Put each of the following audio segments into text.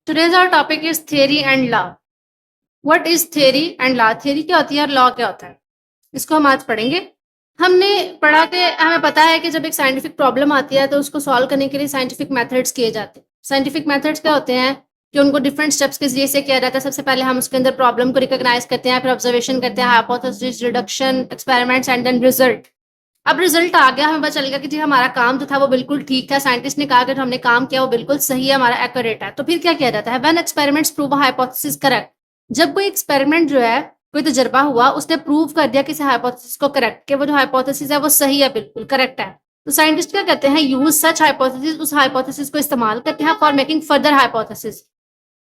Today's our topic is theory and law. What is theory and law? theory क्या होती है और law क्या होता है, इसको हम आज पढ़ेंगे। हमने पढ़ा कि हमें पता है कि जब एक साइंटिफिक प्रॉब्लम आती है तो उसको सॉल्व करने के लिए साइंटिफिक मेथड्स किए जाते हैं। साइंटिफिक मेथड्स क्या होते हैं कि उनको डिफरेंट स्टेप्स के जरिए से किया जाता है। सबसे पहले हम उसके अंदर प्रॉब्लम को रिकॉग्नाइज करते हैं, फिर ऑब्जर्वेशन करते हैं, hypothesis, reduction, experiments and then result. अब रिजल्ट आ गया, हमें पता चल गया कि जी हमारा काम जो था वो बिल्कुल ठीक था, साइंटिस्ट ने कहा कि जो हमने काम किया वो बिल्कुल सही है, हमारा एक्यूरेट है। तो फिर क्या किया जाता है? When experiments prove a hypothesis correct. जब कोई एक्सपेरिमेंट जो है, कोई तजर्बा हुआ, उसने प्रूव कर दिया किसी हाइपोथेसिस को करेक्ट, कि वो जो हाइपोथेसिस है वो सही है, बिल्कुल करेक्ट है, तो साइंटिस्ट क्या कहते हैं? यूज सच हाइपोथेसिस, उस हाइपोथेसिस को इस्तेमाल करते हैं फॉर मेकिंग फर्दर हाइपोथेसिस।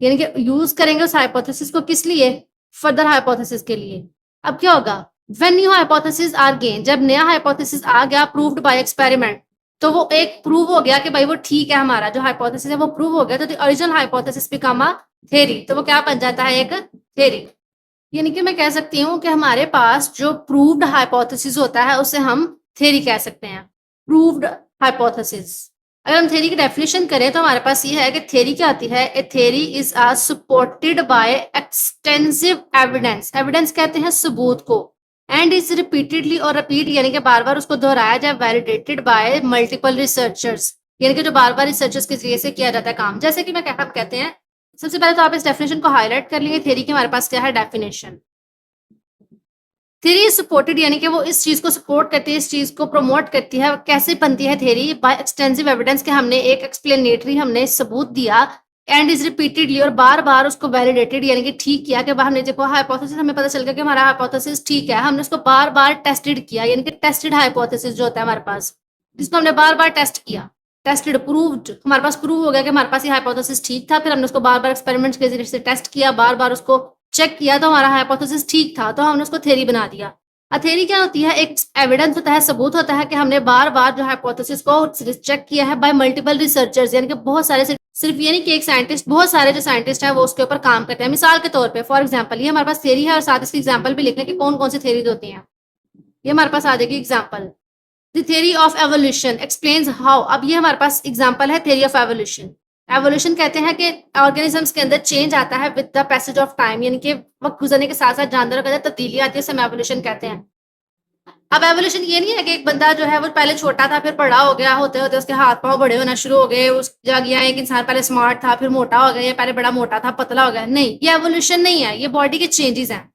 यानी कि यूज करेंगे उस हाइपोथेसिस को किस लिए? फर्दर हाइपोथेसिस के लिए। अब क्या होगा? When new hypothesis are gain, जब नया हाइपोथेसिस आ गया प्रूव्ड बाय एक्सपेरिमेंट, तो वो एक प्रूव हो गया कि भाई वो ठीक है, हमारा जो हाइपोथेसिस है वो प्रूव हो गया, तो the original hypothesis become a theory. तो वो क्या बन जाता है? एक थ्योरी। यानी कि मैं कह सकती हूँ कि हमारे पास जो प्रूव्ड हाइपोथेसिस होता है उसे हम थ्योरी कह सकते हैं। Proved hypothesis. अगर हम थ्योरी की डेफिनेशन करें तो हमारे पास ये है कि थ्योरी क्या आती है? ए theory is supported by extensive evidence. Evidence कहते हैं सबूत को। एंड इज रिपीटेडली, और रिपीट यानी कि बार बार उसको दोहराया जाए, वैलिडेटेड बाय मल्टीपल रिसर्चर्स, यानी कि जो बार बार रिसर्चर्स के जरिए से किया जाता है काम। जैसे कि हम कहते हैं, सबसे पहले तो आप इस डेफिनेशन को हाईलाइट कर लिए। थ्योरी की हमारे पास क्या है डेफिनेशन? थ्योरी इज सपोर्टेड, यानी कि वो इस चीज को सपोर्ट करती है, इस चीज को प्रमोट करती है। कैसे बनती है थ्योरी? बाय एक्सटेंसिव एविडेंस, के हमने एक एक्सप्लेनेटरी, हमने सबूत दिया, एंड इज रिपीटेडली, और बार बार उसको वैलिडेटेड यानी कि ठीक किया, कि हमने देखो हाइपोथेसिस, हमें पता चल गया कि हमारा हाइपोथेसिस ठीक है, हमने उसको बार बार टेस्टेड किया, यानी कि टेस्टेड हाइपोथेसिस जो होता है हमारे पास, जिसको हमने बार बार टेस्ट किया, टेस्टेड, प्रूव्ड, हमारे पास प्रूव हो गया कि हमारे पास ये हाइपोथेसिस ठीक था, फिर हमने उसको बार बार एक्सपेरिमेंट्स के जरिए से टेस्ट किया, बार बार उसको चेक किया, तो हमारा हाइपोथेसिस ठीक था, तो हमने उसको थ्योरी बना दिया। थ्योरी क्या होती है? एक एविडेंस होता है, सबूत होता है कि हमने बार बार जो हाइपोथेसिस को चेक किया है बाय मल्टीपल रिसर्चर्स, यानी कि बहुत सारे, सिर्फ ये नहीं कि एक साइंटिस्ट, बहुत सारे जो साइंटिस्ट हैं वो उसके ऊपर काम करते हैं। मिसाल के तौर पे, फॉर एग्जांपल, ये हमारे पास थ्योरी है और साथ इसकी एग्जांपल भी लिख लें कि कौन कौन सी थ्योरीज होती हैं। ये हमारे पास आ जाएगी example. The theory of evolution explains how. अब ये हमारे पास एग्जांपल है थ्योरी ऑफ एवोल्यूशन। एवोल्यूशन कहते हैं कि ऑर्गेनिजम्स के अंदर चेंज आता है with the passage of time, यानी कि वक्त गुजरने के साथ साथ जानवरों के अंदर तब्दीली आती है, इसे हम एवोल्यूशन कहते हैं। अब एवोल्यूशन ये नहीं है कि एक बंदा जो है वो पहले छोटा था, फिर बड़ा हो गया, होते होते उसके हाथ पांव बड़े होना शुरू हो गए, उस जगह एक इंसान पहले स्मार्ट था, फिर मोटा हो गया, या पहले बड़ा मोटा था, पतला हो गया। नहीं, ये एवोल्यूशन नहीं है, ये बॉडी के चेंजेस हैं।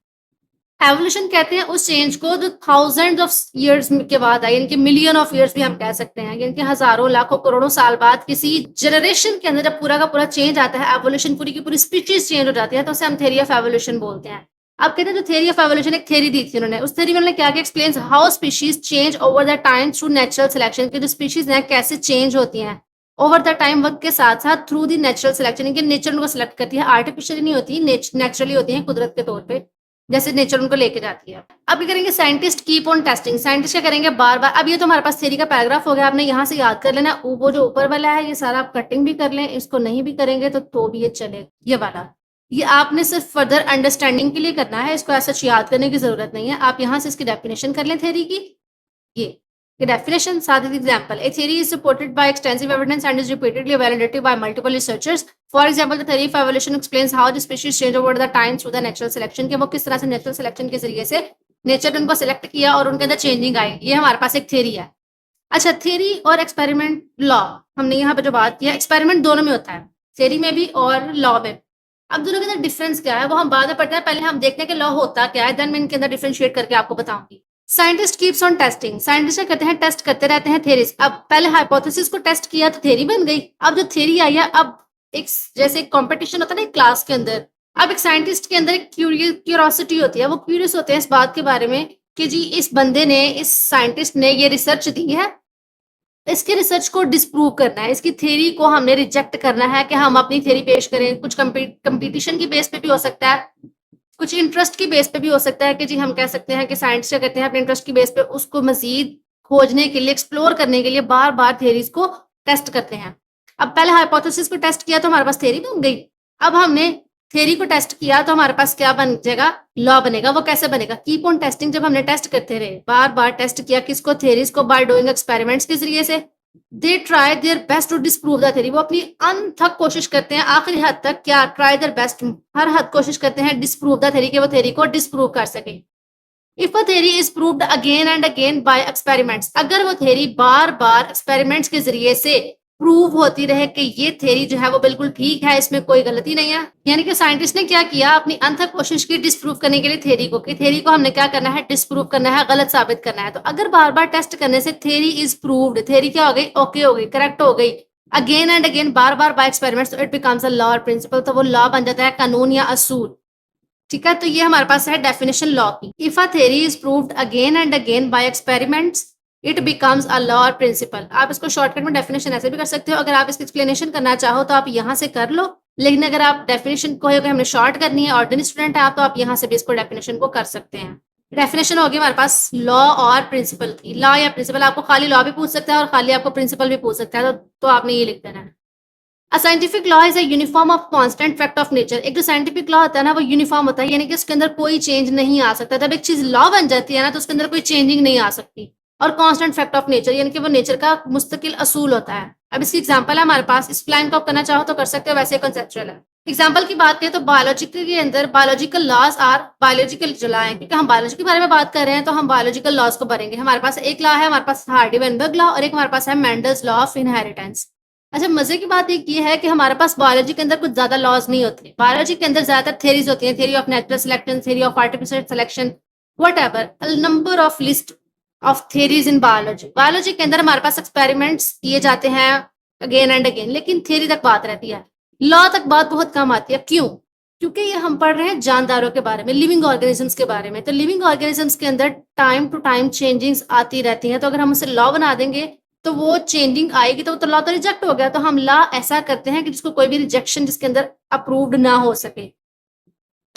एवोल्यूशन कहते हैं उस चेंज को जो थाउजेंड ऑफ ईयर्स के बाद आए, यानी कि मिलियन ऑफ ईयर्स भी हम कह सकते हैं, यानी कि हजारों, लाखों, करोड़ों साल बाद किसी जनरेशन के अंदर जब पूरा का पूरा चेंज आता है, एवोल्यूशन, पूरी की पूरी स्पीशीज चेंज हो जाती है, तो उसे हम थ्योरी ऑफ एवोल्यूशन बोलते हैं। अब कहते हैं जो थ्योरी ऑफ एवोल्यूशन, एक थ्योरी दी थी उन्होंने, उस थ्योरी में उन्होंने क्या explain how species change over the time through natural selection, की जो स्पीशीज हैं कैसे चेंज होती हैं ओवर द टाइम, वक्त के साथ साथ, थ्रू दी नेचुरल सिलेक्शन, यानी कि नेचर उनको सिलेक्ट करती है, आर्टिफिशियली नहीं होती, नेचुरली होती है, कुदरत के तौर पर, जैसे नेचर उनको लेके जाती है। अब ये करेंगे scientist keep on testing. Scientist क्या करेंगे? बार बार। अब ये तो हमारे पास थ्योरी का पैराग्राफ हो गया, आपने यहाँ से याद कर लेना। वो जो ऊपर वाला है ये सारा आप कटिंग भी कर लें, इसको नहीं भी करेंगे तो भी ये चले। ये वाला, ये आपने सिर्फ फर्दर अंडरस्टैंडिंग के लिए करना है, इसको ऐसा याद करने की जरूरत नहीं है। आप यहाँ से इसकी डेफिनेशन कर लें थ्योरी की। ये definition, साथ ही example. A theory is supported by extensive evidence and is repeatedly validated by multiple researchers. For example, the theory of evolution explains how the species change over the time through the natural selection, कि वो किस तरह से natural selection के जरिए से nature ने उनको सेलेक्ट किया और उनके अंदर चेंजिंग आई। ये हमारे पास एक थ्योरी है। अच्छा, थ्योरी और एक्सपेरिमेंट, लॉ, हमने यहाँ पे जो बात किया, एक्सपेरिमेंट दोनों में होता है, थ्योरी में भी और लॉ में। अब दोनों के अंदर डिफरेंस क्या है वो हम बाद में पढ़ते हैं, पहले हम देखते हैं कि लॉ होता क्या है, देन मैं इनके अंदर डिफरेंशिएट करके आपको बताऊंगी। Scientist keeps on testing. Scientist क्या करते हैं? टेस्ट करते रहते हैं थ्योरीज। अब पहले हाइपोथेसिस को टेस्ट किया तो थ्योरी बन गई। अब जो थ्योरी आई है, अब एक जैसे कंपटीशन होता है ना क्लास के अंदर, अब एक साइंटिस्ट के अंदर एक क्यूरियोसिटी होती है, वो क्यूरियस होते हैं इस बात के बारे में कि जी इस बंदे ने, इस साइंटिस्ट ने ये रिसर्च दी है, इसके रिसर्च को डिस्प्रूव करना है, इसकी थ्योरी को हमने रिजेक्ट करना है कि हम अपनी थ्योरी पेश करें। कुछ कंपटीशन की बेस पे भी हो सकता है, कुछ इंटरेस्ट की बेस पे भी हो सकता है कि जी हम कह सकते हैं कि साइंस क्या कहते हैं, अपने इंटरेस्ट की बेस पे उसको मजीद खोजने के लिए, एक्सप्लोर करने के लिए बार बार थ्योरीज को टेस्ट करते हैं। अब पहले हाइपोथेसिस को टेस्ट किया तो हमारे पास थ्योरी बन गई। अब हमने थ्योरी को टेस्ट किया तो हमारे पास क्या बन जाएगा? लॉ बनेगा। वो कैसे बनेगा? Keep on testing. जब हमने टेस्ट करते रहे, बार बार टेस्ट किया, किसको? थ्योरीज को, बाय डूइंग एक्सपेरिमेंट्स के जरिए से। They try their best to disprove the theory, वो अपनी अनथक कोशिश करते हैं आखिरी हद तक, क्या ट्राई देयर बेस्ट, हर हद कोशिश करते हैं डिस्प्रूव द थ्योरी, कि वो थ्योरी को डिस्प्रूव कर सके। If a theory is proved again and again by experiments, अगर वो थ्योरी बार बार एक्सपेरिमेंट्स के जरिए से प्रूव होती रहे कि ये थ्योरी जो है वो बिल्कुल ठीक है, इसमें कोई गलती नहीं है, यानी कि साइंटिस्ट ने क्या किया, अपनी अनथक कोशिश की डिस्प्रूव करने के लिए थ्योरी को, कि थ्योरी को हमने क्या करना है, डिस्प्रूव करना है, गलत साबित करना है। तो अगर बार बार टेस्ट करने से थ्योरी इज प्रूव्ड, थ्योरी क्या हो गई, ओके हो गई, करेक्ट हो गई, अगेन एंड अगेन बार बार बाय एक्सपेरिमेंट्स, तो इट बिकम्स अ लॉ और प्रिंसिपल, तो वो लॉ बन जाता है, कानून या असूल। ठीक है, तो ये हमारे पास है डेफिनेशन लॉ की। If a theory is proved again and again by experiments, it becomes a law और प्रिंसिपल। आप इसको शॉर्टकट में डेफिनेशन ऐसे भी कर सकते हो, अगर आप इसकी एक्सप्लेनेशन करना चाहो तो आप यहाँ से कर लो, लेकिन अगर आप डेफिनेशन को हमने शॉर्ट करनी है, ऑर्डिनरी स्टूडेंट है आप, तो आप यहाँ से भी इसको डेफिनेशन को कर सकते हैं। डेफिनेशन होगी हमारे पास लॉ और प्रिंसिपल की। लॉ या प्रिंसिपल, आपको खाली लॉ भी पूछ सकता है और खाली आपको प्रिंसिपल भी पूछ सकता है, तो आपने ये लिख देना है। A scientific law is a uniform of constant fact of nature। एक जो साइंटिफिक लॉ होता है ना, वो यूनिफॉर्म होता है, यानी कि उसके अंदर कोई चेंज नहीं आ सकता। जब एक चीज लॉ बन जाती है ना, तो उसके अंदर कोई चेंजिंग नहीं आ सकती। और कांस्टेंट फैक्ट ऑफ नेचर, यानी कि वो नेचर का मुस्तकिल असूल होता है। अब इसकी एग्जांपल है हमारे पास, इस लाइन को आप करना चाहो तो कर सकते हो, वैसे कॉन्सेप्चुअल है। एग्जाम्पल की बात करें तो बायोलॉजिकल के अंदर बायोलॉजिकल लॉज आर, बायोलॉजिकल जो लॉ है, क्योंकि हम बायोलॉजी के बारे में बात कर रहे हैं तो हम बायोलॉजिकल लॉज को भरेंगे। हमारे पास एक लॉ है, हमारे पास हार्डी-वेनबर्ग लॉ, और एक हमारे पास है मेंडल्स लॉ ऑफ इनहेरिटेंस। अच्छा, मजे की बात एक ये है कि हमारे पास बायोलॉजी के अंदर कुछ ज्यादा लॉज नहीं होते। बायोलॉजी के अंदर ज्यादातर थ्योरीज होती हैं, theory of natural selection, theory of artificial selection, whatever, a number of list of theories in biology. Biology के अंदर हमारे पास एक्सपेरिमेंट्स किए जाते हैं अगेन एंड अगेन, लेकिन थ्योरी तक बात रहती है, लॉ तक बात बहुत कम आती है। क्यों? क्योंकि ये हम पढ़ रहे हैं जानदारों के बारे में, लिविंग ऑर्गेनिजम्स के बारे में। तो लिविंग ऑर्गेनिजम्स के अंदर टाइम टू टाइम चेंजिंग्स आती रहती हैं, तो अगर हम उसे लॉ बना देंगे तो वो चेंजिंग आएगी, तो लॉ तो रिजेक्ट हो गया। तो हम लॉ ऐसा करते हैं कि जिसको कोई भी रिजेक्शन जिसके अंदर अप्रूव्ड ना हो सके।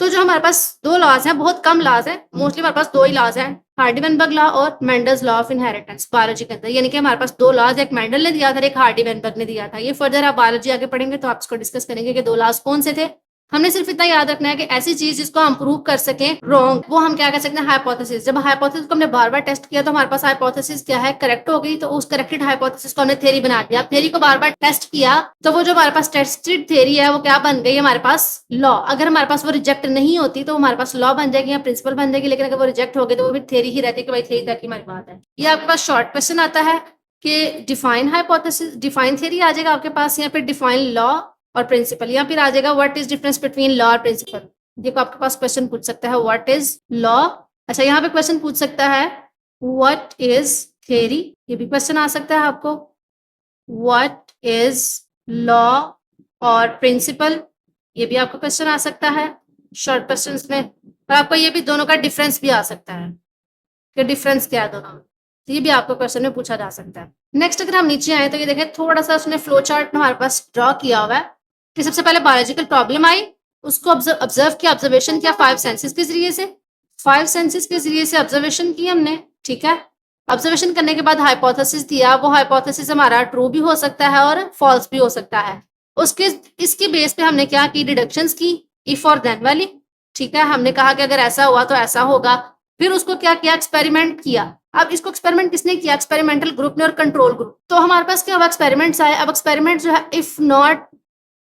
तो जो हमारे पास दो लॉज हैं, बहुत कम लॉज है, मोस्टली हमारे पास दो ही लॉज हैं, हार्डी-वेनबर्ग लॉ और Mendel's law of inheritance biology के अंदर। यानी कि हमारे पास दो लॉज, एक मेंडल ने दिया था, एक हार्डी-वेनबर्ग ने दिया था। ये फर्दर आप बायोलॉजी आगे पढ़ेंगे तो आप इसको डिस्कस करेंगे कि दो लॉज कौन से थे। हमने सिर्फ इतना याद रखना है कि ऐसी चीज जिसको हम प्रूव कर सकें रॉन्ग, वो हम क्या कर सकते हैं, हाइपोथेसिस। जब हाइपोथेसिस को हमने बार बार टेस्ट किया तो हमारे पास हाइपोथेसिस क्या है, करेक्ट हो गई, तो उस करेक्टेड हाइपोथेसिस को हमने थ्योरी बना दिया। थ्योरी को बार बार टेस्ट किया तो वो जो हमारे पास टेस्टेड थ्योरी है वो क्या बन गई, हमारे पास लॉ। अगर हमारे पास वो रिजेक्ट नहीं होती तो हमारे पास लॉ बन जाएगी या प्रिंसिपल बन जाएगी, लेकिन अगर वो रिजेक्ट हो गई तो वो भी थ्योरी ही रहती है कि भाई थ्योरी तक की हमारी बात है। ये आपके पास शॉर्ट क्वेश्चन आता है कि डिफाइन हाइपोथेसिस, डिफाइन थ्योरी आ जाएगा आपके पास, या फिर डिफाइन लॉ और प्रिंसिपल, या फिर आ जाएगा what is difference between law और प्रिंसिपल। देखो आपके पास क्वेश्चन पूछ सकता है व्हाट इज लॉ। अच्छा, यहाँ पे क्वेश्चन पूछ सकता है व्हाट इज थ्योरी, ये भी क्वेश्चन आ सकता है आपको। व्हाट इज लॉ और प्रिंसिपल, ये भी आपको क्वेश्चन आ सकता है शॉर्ट क्वेश्चंस में। और आपको ये भी दोनों का डिफरेंस भी आ सकता है कि डिफरेंस क्या है दोनों में, तो ये भी आपको क्वेश्चन में पूछा जा सकता है। नेक्स्ट अगर हम नीचे आए तो ये देखें, थोड़ा सा उसने फ्लो चार्ट हमारे पास ड्रॉ किया हुआ है कि सबसे पहले बायोलॉजिकल प्रॉब्लम आई, उसको ऑब्जर्व किया, ऑब्जर्वेशन किया 5 सेंसेस के जरिए से, 5 सेंसेस के जरिए से ऑब्जर्वेशन की हमने। ठीक है, ऑब्जर्वेशन करने के बाद हाइपोथेसिस दिया, वो हाइपोथेसिस हमारा ट्रू भी हो सकता है और फॉल्स भी हो सकता है। उसके इसके बेस पे हमने क्या की, डिडक्शंस की, इफ और देन वाली। ठीक है, हमने कहा कि अगर ऐसा हुआ तो ऐसा होगा। फिर उसको क्या किया, एक्सपेरिमेंट किया। अब इसको एक्सपेरिमेंट किसने किया, एक्सपेरिमेंटल ग्रुप ने और कंट्रोल ग्रुप। तो हमारे पास क्या हुआ, एक्सपेरिमेंट्स आए। अब एक्सपेरिमेंट जो है इफ नॉट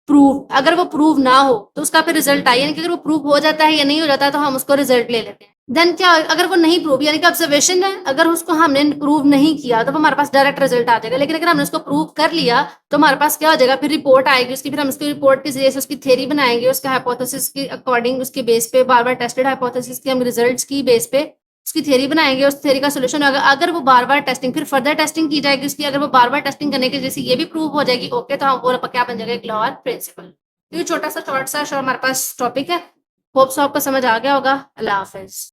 प्रूव, अगर वो प्रूव ना हो तो उसका फिर रिजल्ट आए, यानी कि अगर वो प्रूव हो जाता है या नहीं हो जाता है तो हम उसको रिजल्ट ले लेते हैं। देन क्या, अगर वो नहीं प्रूव, यानी कि ऑब्जर्वेशन है, अगर उसको हमने प्रूव नहीं किया तो हमारे पास डायरेक्ट रिजल्ट आ जाएगा। लेकिन अगर हमने उसको प्रूव कर लिया तो हमारे पास क्या हो जाएगा, फिर रिपोर्ट आएगी उसकी, फिर हम उसकी रिपोर्ट के जरिए से उसकी थ्योरी बनाएंगे, उसके हाइपोथेसिस की अकॉर्डिंग, उसके बेस पे बार बार टेस्टेड हाइपोथेसिस की हम रिजल्ट्स की बेस पे उसकी थ्योरी बनाएंगे, उस थ्योरी का सोल्यूशन होगा। अगर वो बार बार टेस्टिंग, फिर फर्दर टेस्टिंग की जाएगी उसकी, अगर वो बार बार टेस्टिंग करने के जैसे ये भी प्रूव हो जाएगी ओके, तो हम वो क्या बन जाएगा, एक लॉ और प्रिंसिपल। तो ये छोटा सा शॉर्ट सा हमारे पास टॉपिक है। होप सो आपको समझ आ गया होगा। अल्लाह हाफिज।